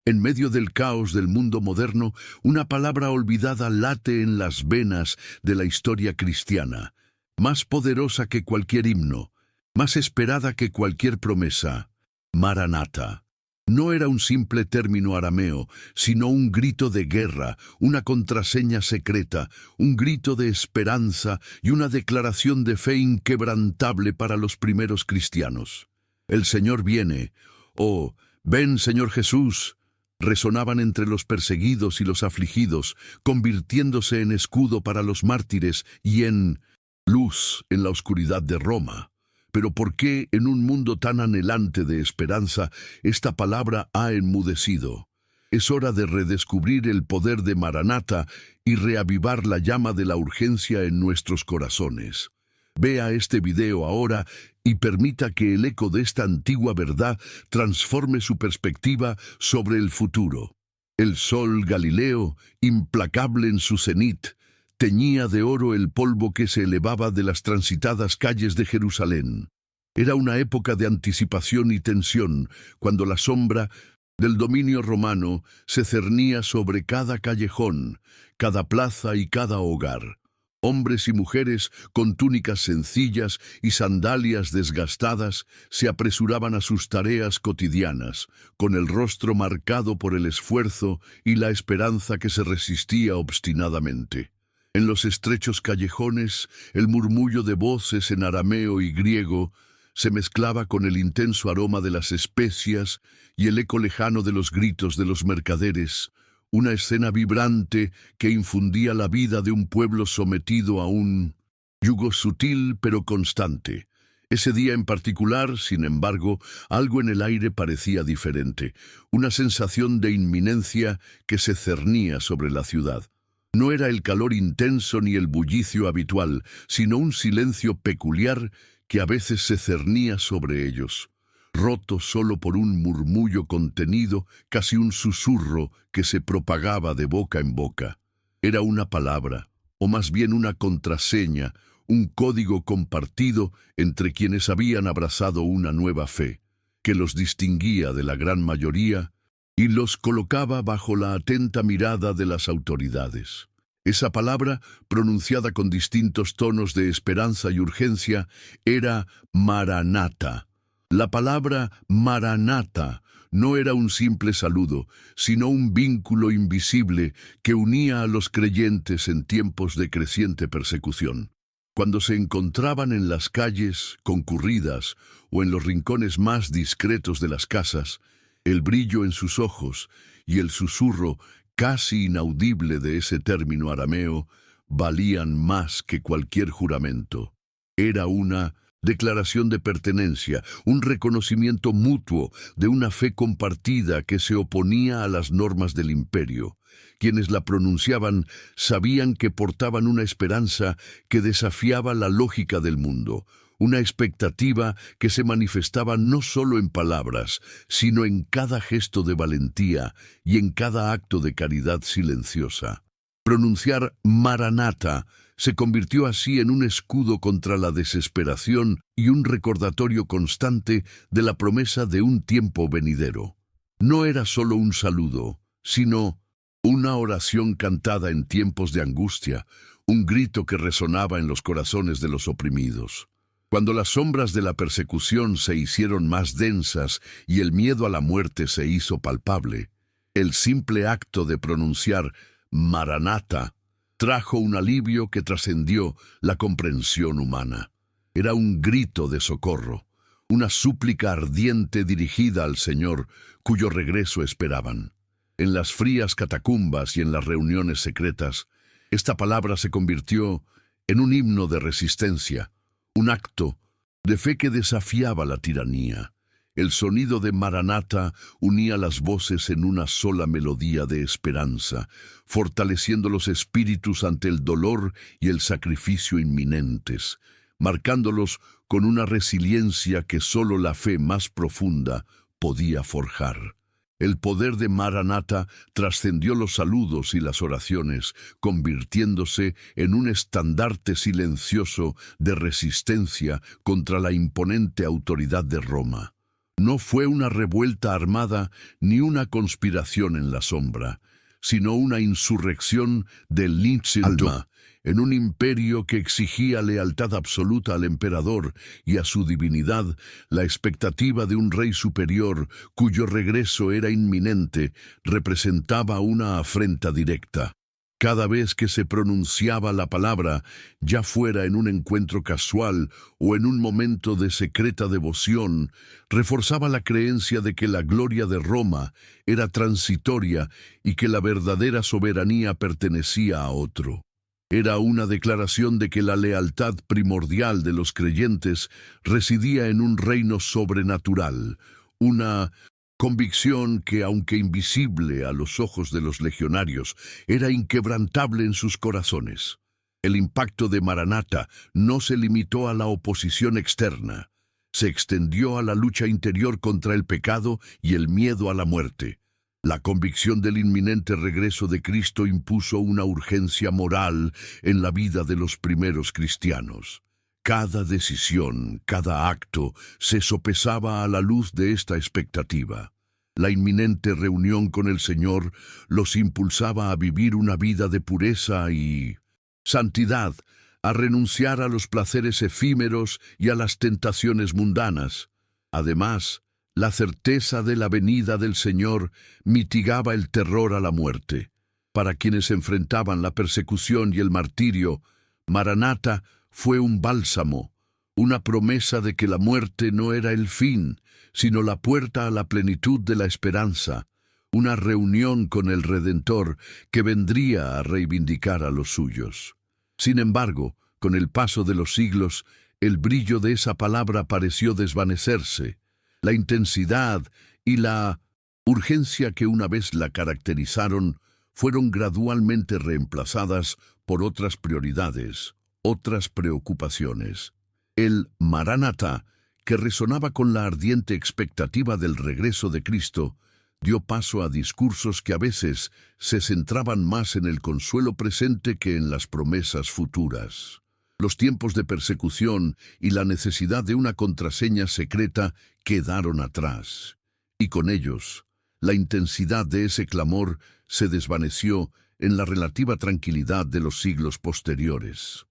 En medio del caos del mundo moderno, una palabra olvidada late en las venas de la historia cristiana, más poderosa que cualquier himno, más esperada que cualquier promesa: Maranata. No era un simple término arameo, sino un grito de guerra, una contraseña secreta, un grito de esperanza y una declaración de fe inquebrantable para los primeros cristianos. El Señor viene, oh, ven Señor Jesús, resonaban entre los perseguidos y los afligidos, convirtiéndose en escudo para los mártires y en luz en la oscuridad de Roma. Pero ¿por qué en un mundo tan anhelante de esperanza esta palabra ha enmudecido? Es hora de redescubrir el poder de Maranata y reavivar la llama de la urgencia en nuestros corazones. Vea este video ahora y permita que el eco de esta antigua verdad transforme su perspectiva sobre el futuro. El sol Galileo, implacable en su cenit, teñía de oro el polvo que se elevaba de las transitadas calles de Jerusalén. Era una época de anticipación y tensión, cuando la sombra del dominio romano se cernía sobre cada callejón, cada plaza y cada hogar. Hombres y mujeres con túnicas sencillas y sandalias desgastadas se apresuraban a sus tareas cotidianas, con el rostro marcado por el esfuerzo y la esperanza que se resistía obstinadamente. En los estrechos callejones, el murmullo de voces en arameo y griego se mezclaba con el intenso aroma de las especias y el eco lejano de los gritos de los mercaderes, una escena vibrante que infundía la vida de un pueblo sometido a un yugo sutil pero constante. Ese día en particular, sin embargo, algo en el aire parecía diferente, una sensación de inminencia que se cernía sobre la ciudad. No era el calor intenso ni el bullicio habitual, sino un silencio peculiar que a veces se cernía sobre ellos, roto solo por un murmullo contenido, casi un susurro que se propagaba de boca en boca. Era una palabra, o más bien una contraseña, un código compartido entre quienes habían abrazado una nueva fe, que los distinguía de la gran mayoría y los colocaba bajo la atenta mirada de las autoridades. Esa palabra, pronunciada con distintos tonos de esperanza y urgencia, era Maranata. La palabra Maranata no era un simple saludo, sino un vínculo invisible que unía a los creyentes en tiempos de creciente persecución. Cuando se encontraban en las calles concurridas o en los rincones más discretos de las casas, el brillo en sus ojos y el susurro casi inaudible de ese término arameo valían más que cualquier juramento. Era una declaración de pertenencia, un reconocimiento mutuo de una fe compartida que se oponía a las normas del imperio. Quienes la pronunciaban sabían que portaban una esperanza que desafiaba la lógica del mundo, una expectativa que se manifestaba no solo en palabras, sino en cada gesto de valentía y en cada acto de caridad silenciosa. Pronunciar Maranata se convirtió así en un escudo contra la desesperación y un recordatorio constante de la promesa de un tiempo venidero. No era solo un saludo, sino una oración cantada en tiempos de angustia, un grito que resonaba en los corazones de los oprimidos. Cuando las sombras de la persecución se hicieron más densas y el miedo a la muerte se hizo palpable, el simple acto de pronunciar Maranata trajo un alivio que trascendió la comprensión humana. Era un grito de socorro, una súplica ardiente dirigida al Señor, cuyo regreso esperaban. En las frías catacumbas y en las reuniones secretas, esta palabra se convirtió en un himno de resistencia, un acto de fe que desafiaba la tiranía. El sonido de Maranata unía las voces en una sola melodía de esperanza, fortaleciendo los espíritus ante el dolor y el sacrificio inminentes, marcándolos con una resiliencia que solo la fe más profunda podía forjar. El poder de Maranata trascendió los saludos y las oraciones, convirtiéndose en un estandarte silencioso de resistencia contra la imponente autoridad de Roma. No fue una revuelta armada ni una conspiración en la sombra, sino una insurrección del Alma, en un imperio que exigía lealtad absoluta al emperador y a su divinidad. La expectativa de un rey superior, cuyo regreso era inminente, representaba una afrenta directa. Cada vez que se pronunciaba la palabra, ya fuera en un encuentro casual o en un momento de secreta devoción, reforzaba la creencia de que la gloria de Roma era transitoria y que la verdadera soberanía pertenecía a otro. Era una declaración de que la lealtad primordial de los creyentes residía en un reino sobrenatural, una convicción que, aunque invisible a los ojos de los legionarios, era inquebrantable en sus corazones. El impacto de Maranata no se limitó a la oposición externa, se extendió a la lucha interior contra el pecado y el miedo a la muerte. La convicción del inminente regreso de Cristo impuso una urgencia moral en la vida de los primeros cristianos. Cada decisión, cada acto, se sopesaba a la luz de esta expectativa. La inminente reunión con el Señor los impulsaba a vivir una vida de pureza y santidad, a renunciar a los placeres efímeros y a las tentaciones mundanas. Además, la certeza de la venida del Señor mitigaba el terror a la muerte. Para quienes enfrentaban la persecución y el martirio, Maranata fue un bálsamo, una promesa de que la muerte no era el fin, sino la puerta a la plenitud de la esperanza, una reunión con el Redentor que vendría a reivindicar a los suyos. Sin embargo, con el paso de los siglos, el brillo de esa palabra pareció desvanecerse. La intensidad y la urgencia que una vez la caracterizaron fueron gradualmente reemplazadas por otras prioridades, otras preocupaciones. El Maranatha, que resonaba con la ardiente expectativa del regreso de Cristo, dio paso a discursos que a veces se centraban más en el consuelo presente que en las promesas futuras. Los tiempos de persecución y la necesidad de una contraseña secreta quedaron atrás, y con ellos, la intensidad de ese clamor se desvaneció en la relativa tranquilidad de los siglos posteriores.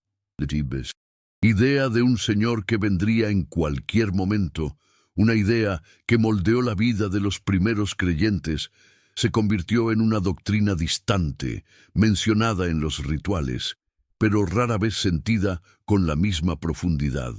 Idea de un Señor que vendría en cualquier momento, una idea que moldeó la vida de los primeros creyentes, se convirtió en una doctrina distante, mencionada en los rituales, pero rara vez sentida con la misma profundidad.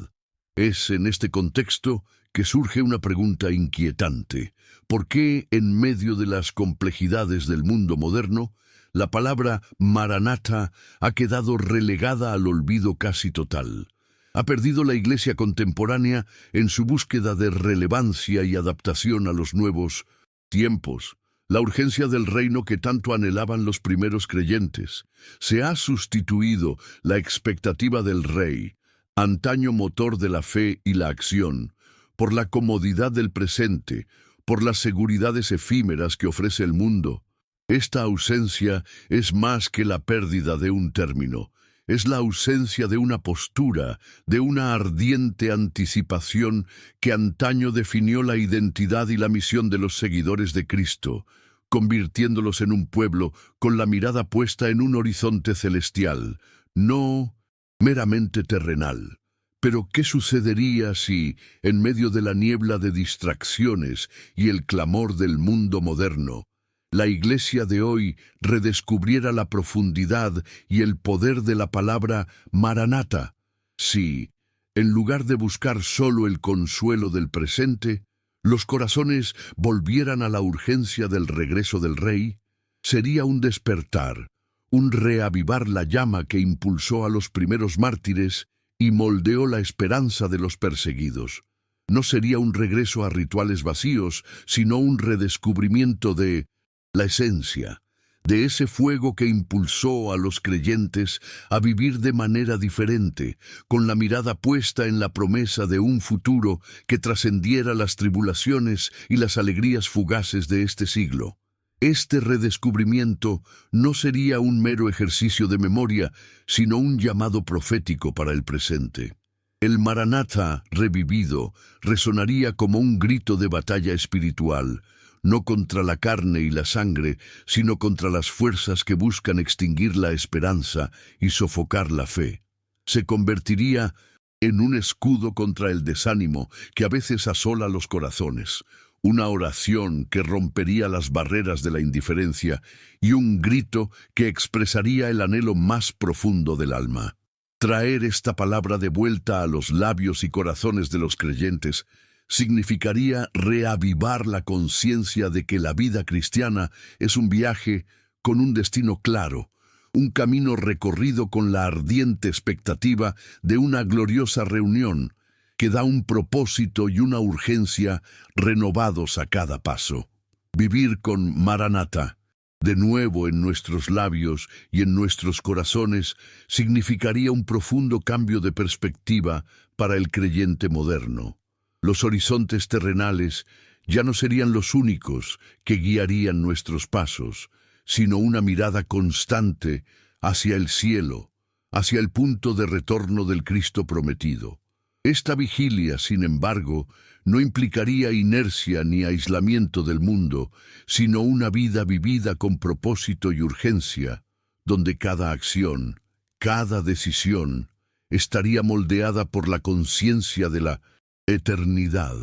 Es en este contexto que surge una pregunta inquietante. ¿Por qué, en medio de las complejidades del mundo moderno, la palabra Maranatha ha quedado relegada al olvido casi total? Ha perdido la Iglesia contemporánea en su búsqueda de relevancia y adaptación a los nuevos tiempos. La urgencia del reino que tanto anhelaban los primeros creyentes. Se ha sustituido la expectativa del rey, antaño motor de la fe y la acción, por la comodidad del presente, por las seguridades efímeras que ofrece el mundo. Esta ausencia es más que la pérdida de un término. Es la ausencia de una postura, de una ardiente anticipación que antaño definió la identidad y la misión de los seguidores de Cristo, convirtiéndolos en un pueblo con la mirada puesta en un horizonte celestial, no meramente terrenal. Pero ¿qué sucedería si, en medio de la niebla de distracciones y el clamor del mundo moderno, la Iglesia de hoy redescubriera la profundidad y el poder de la palabra Maranatha? Si, en lugar de buscar solo el consuelo del presente, los corazones volvieran a la urgencia del regreso del Rey, sería un despertar, un reavivar la llama que impulsó a los primeros mártires y moldeó la esperanza de los perseguidos. No sería un regreso a rituales vacíos, sino un redescubrimiento de la esencia, de ese fuego que impulsó a los creyentes a vivir de manera diferente, con la mirada puesta en la promesa de un futuro que trascendiera las tribulaciones y las alegrías fugaces de este siglo. Este redescubrimiento no sería un mero ejercicio de memoria, sino un llamado profético para el presente. El Maranatha revivido resonaría como un grito de batalla espiritual, no contra la carne y la sangre, sino contra las fuerzas que buscan extinguir la esperanza y sofocar la fe. Se convertiría en un escudo contra el desánimo que a veces asola los corazones, una oración que rompería las barreras de la indiferencia y un grito que expresaría el anhelo más profundo del alma. Traer esta palabra de vuelta a los labios y corazones de los creyentes significaría reavivar la conciencia de que la vida cristiana es un viaje con un destino claro, un camino recorrido con la ardiente expectativa de una gloriosa reunión que da un propósito y una urgencia renovados a cada paso. Vivir con Maranatha, de nuevo en nuestros labios y en nuestros corazones, significaría un profundo cambio de perspectiva para el creyente moderno. Los horizontes terrenales ya no serían los únicos que guiarían nuestros pasos, sino una mirada constante hacia el cielo, hacia el punto de retorno del Cristo prometido. Esta vigilia, sin embargo, no implicaría inercia ni aislamiento del mundo, sino una vida vivida con propósito y urgencia, donde cada acción, cada decisión, estaría moldeada por la conciencia de la eternidad.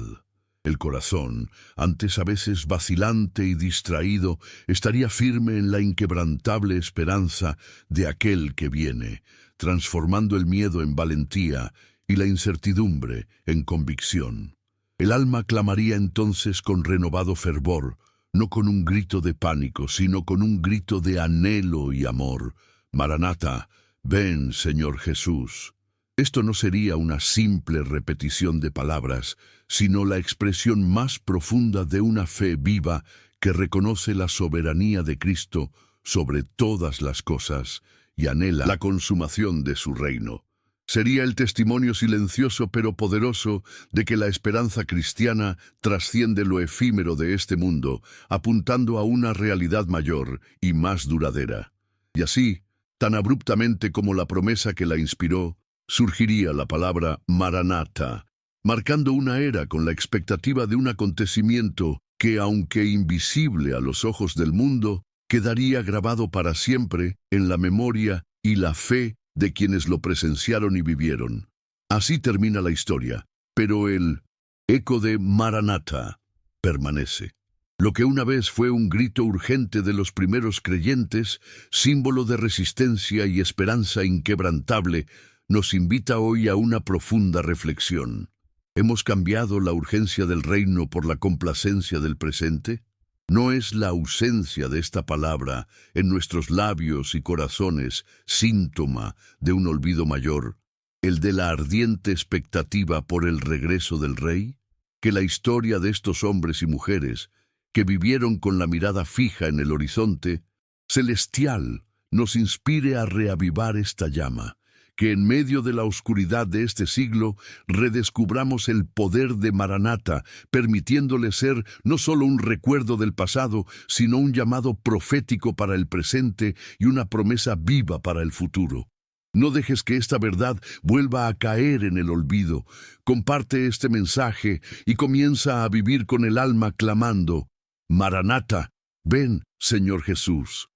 El corazón, antes a veces vacilante y distraído, estaría firme en la inquebrantable esperanza de aquel que viene, transformando el miedo en valentía y la incertidumbre en convicción. El alma clamaría entonces con renovado fervor, no con un grito de pánico, sino con un grito de anhelo y amor. Maranatha, ven, Señor Jesús. Esto no sería una simple repetición de palabras, sino la expresión más profunda de una fe viva que reconoce la soberanía de Cristo sobre todas las cosas y anhela la consumación de su reino. Sería el testimonio silencioso pero poderoso de que la esperanza cristiana trasciende lo efímero de este mundo, apuntando a una realidad mayor y más duradera. Y así, tan abruptamente como la promesa que la inspiró, surgiría la palabra Maranatha, marcando una era con la expectativa de un acontecimiento que, aunque invisible a los ojos del mundo, quedaría grabado para siempre en la memoria y la fe de quienes lo presenciaron y vivieron. Así termina la historia, pero el eco de Maranatha permanece. Lo que una vez fue un grito urgente de los primeros creyentes, símbolo de resistencia y esperanza inquebrantable, nos invita hoy a una profunda reflexión. ¿Hemos cambiado la urgencia del reino por la complacencia del presente? ¿No es la ausencia de esta palabra en nuestros labios y corazones síntoma de un olvido mayor, el de la ardiente expectativa por el regreso del Rey? Que la historia de estos hombres y mujeres, que vivieron con la mirada fija en el horizonte celestial, nos inspire a reavivar esta llama, que en medio de la oscuridad de este siglo redescubramos el poder de Maranatha, permitiéndole ser no solo un recuerdo del pasado, sino un llamado profético para el presente y una promesa viva para el futuro. No dejes que esta verdad vuelva a caer en el olvido. Comparte este mensaje y comienza a vivir con el alma clamando: Maranatha, ven, Señor Jesús.